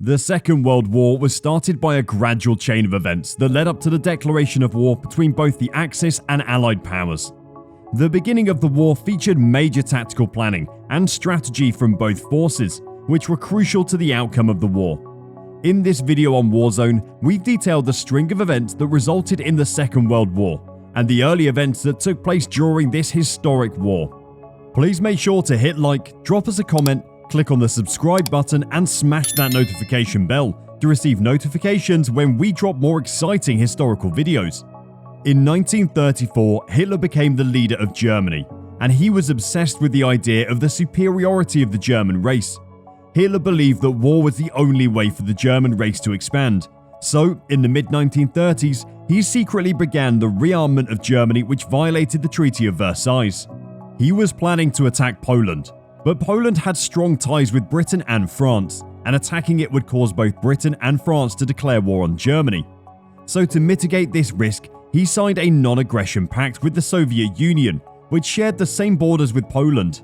The Second World War was started by a gradual chain of events that led up to the declaration of war between both the Axis and Allied powers. The beginning of the war featured major tactical planning and strategy from both forces, which were crucial to the outcome of the war. In this video on Warzone, we've detailed the string of events that resulted in the Second World War, and the early events that took place during this historic war. Please make sure to hit like, drop us a comment, click on the subscribe button and smash that notification bell to receive notifications when we drop more exciting historical videos. In 1934, Hitler became the leader of Germany, and he was obsessed with the idea of the superiority of the German race. Hitler believed that war was the only way for the German race to expand. So, in the mid-1930s, he secretly began the rearmament of Germany, which violated the Treaty of Versailles. He was planning to attack Poland, but Poland had strong ties with Britain and France, and attacking it would cause both Britain and France to declare war on Germany. So to mitigate this risk, he signed a non-aggression pact with the Soviet Union, which shared the same borders with Poland.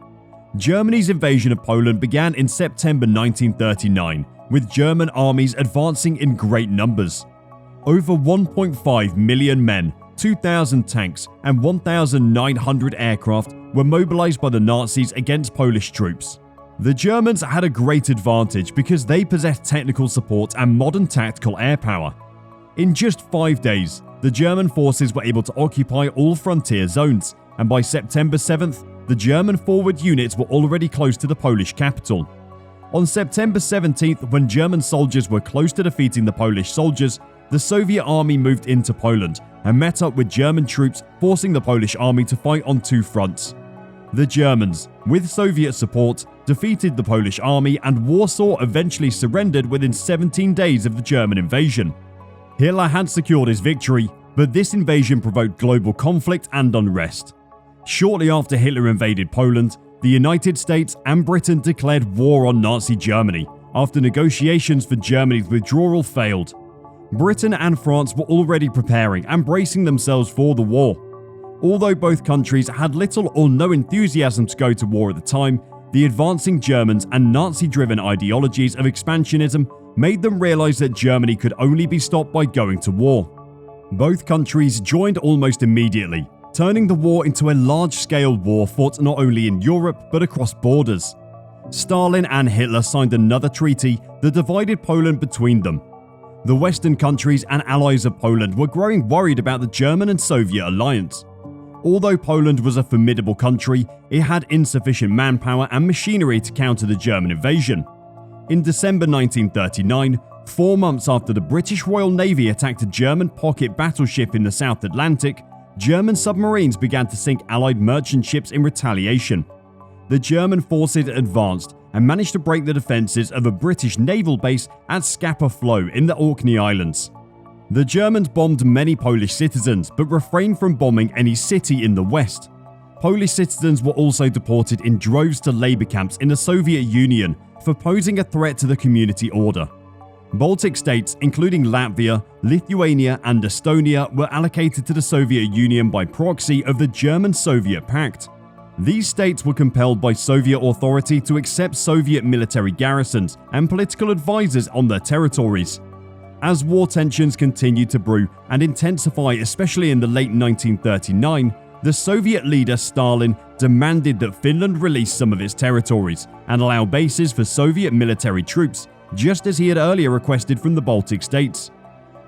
Germany's invasion of Poland began in September 1939, with German armies advancing in great numbers. Over 1.5 million men, 2,000 tanks, and 1,900 aircraft were mobilized by the Nazis against Polish troops. The Germans had a great advantage because they possessed technical support and modern tactical air power. In just 5 days, the German forces were able to occupy all frontier zones, and by September 7th, the German forward units were already close to the Polish capital. On September 17th, when German soldiers were close to defeating the Polish soldiers, the Soviet army moved into Poland and met up with German troops, forcing the Polish army to fight on two fronts. The Germans, with Soviet support, defeated the Polish army, and Warsaw eventually surrendered within 17 days of the German invasion. Hitler had secured his victory, but this invasion provoked global conflict and unrest. Shortly after Hitler invaded Poland, the United States and Britain declared war on Nazi Germany after negotiations for Germany's withdrawal failed. Britain and France were already preparing and bracing themselves for the war. Although both countries had little or no enthusiasm to go to war at the time, the advancing Germans and Nazi-driven ideologies of expansionism made them realize that Germany could only be stopped by going to war. Both countries joined almost immediately, turning the war into a large-scale war fought not only in Europe but across borders. Stalin and Hitler signed another treaty that divided Poland between them. The Western countries and allies of Poland were growing worried about the German and Soviet alliance. Although Poland was a formidable country, it had insufficient manpower and machinery to counter the German invasion. In December 1939, 4 months after the British Royal Navy attacked a German pocket battleship in the South Atlantic, German submarines began to sink Allied merchant ships in retaliation. The German forces advanced and managed to break the defences of a British naval base at Scapa Flow in the Orkney Islands. The Germans bombed many Polish citizens, but refrained from bombing any city in the west. Polish citizens were also deported in droves to labour camps in the Soviet Union for posing a threat to the community order. Baltic states, including Latvia, Lithuania, and Estonia, were allocated to the Soviet Union by proxy of the German-Soviet Pact. These states were compelled by Soviet authority to accept Soviet military garrisons and political advisors on their territories. As war tensions continued to brew and intensify, especially in the late 1939, the Soviet leader Stalin demanded that Finland release some of its territories and allow bases for Soviet military troops, just as he had earlier requested from the Baltic states.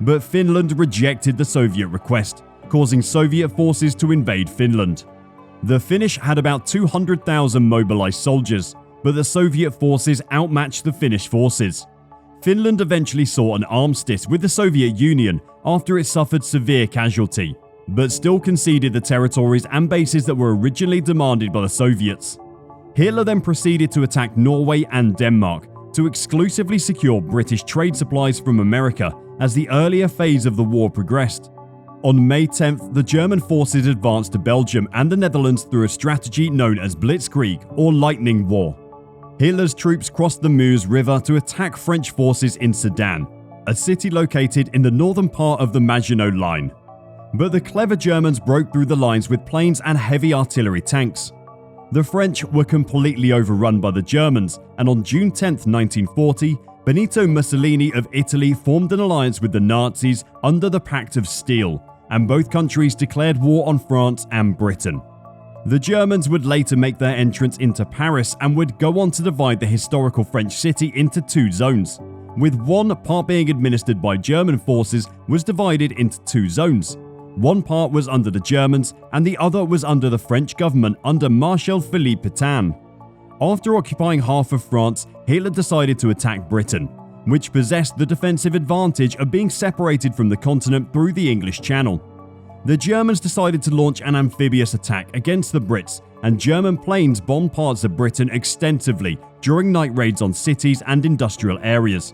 But Finland rejected the Soviet request, causing Soviet forces to invade Finland. The Finnish had about 200,000 mobilized soldiers, but the Soviet forces outmatched the Finnish forces. Finland eventually saw an armistice with the Soviet Union after it suffered severe casualty, but still conceded the territories and bases that were originally demanded by the Soviets. Hitler then proceeded to attack Norway and Denmark to exclusively secure British trade supplies from America as the earlier phase of the war progressed. On May 10th, the German forces advanced to Belgium and the Netherlands through a strategy known as Blitzkrieg or Lightning War. Hitler's troops crossed the Meuse River to attack French forces in Sedan, a city located in the northern part of the Maginot Line. But the clever Germans broke through the lines with planes and heavy artillery tanks. The French were completely overrun by the Germans, and on June 10, 1940, Benito Mussolini of Italy formed an alliance with the Nazis under the Pact of Steel, and both countries declared war on France and Britain. The Germans would later make their entrance into Paris and would go on to divide the historical French city into two zones, with one part being administered by German forces was divided into two zones. One part was under the Germans and the other was under the French government under Marshal Philippe Pétain. After occupying half of France, Hitler decided to attack Britain, which possessed the defensive advantage of being separated from the continent through the English Channel. The Germans decided to launch an amphibious attack against the Brits, and German planes bombed parts of Britain extensively during night raids on cities and industrial areas.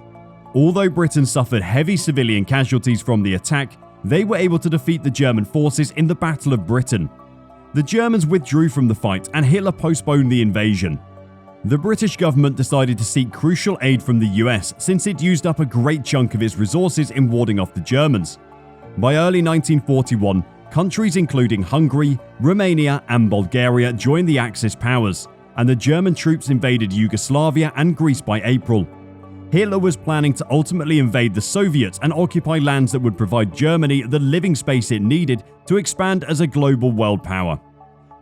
Although Britain suffered heavy civilian casualties from the attack, they were able to defeat the German forces in the Battle of Britain. The Germans withdrew from the fight and Hitler postponed the invasion. The British government decided to seek crucial aid from the US since it used up a great chunk of its resources in warding off the Germans. By early 1941, countries including Hungary, Romania and Bulgaria joined the Axis powers, and the German troops invaded Yugoslavia and Greece by April. Hitler was planning to ultimately invade the Soviets and occupy lands that would provide Germany the living space it needed to expand as a global world power.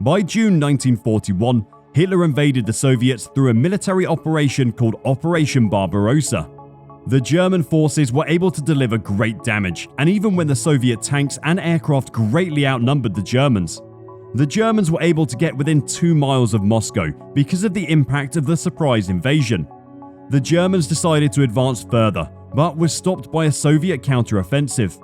By June 1941, Hitler invaded the Soviets through a military operation called Operation Barbarossa. The German forces were able to deliver great damage, and even when the Soviet tanks and aircraft greatly outnumbered the Germans were able to get within 2 miles of Moscow because of the impact of the surprise invasion. The Germans decided to advance further, but were stopped by a Soviet counter-offensive.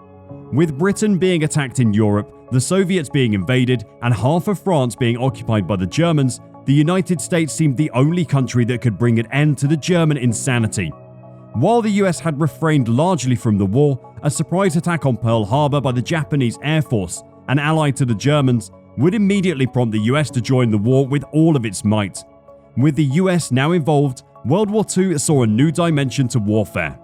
With Britain being attacked in Europe, the Soviets being invaded, and half of France being occupied by the Germans, the United States seemed the only country that could bring an end to the German insanity. While the US had refrained largely from the war, a surprise attack on Pearl Harbor by the Japanese Air Force, an ally to the Germans, would immediately prompt the US to join the war with all of its might. With the US now involved, World War II saw a new dimension to warfare.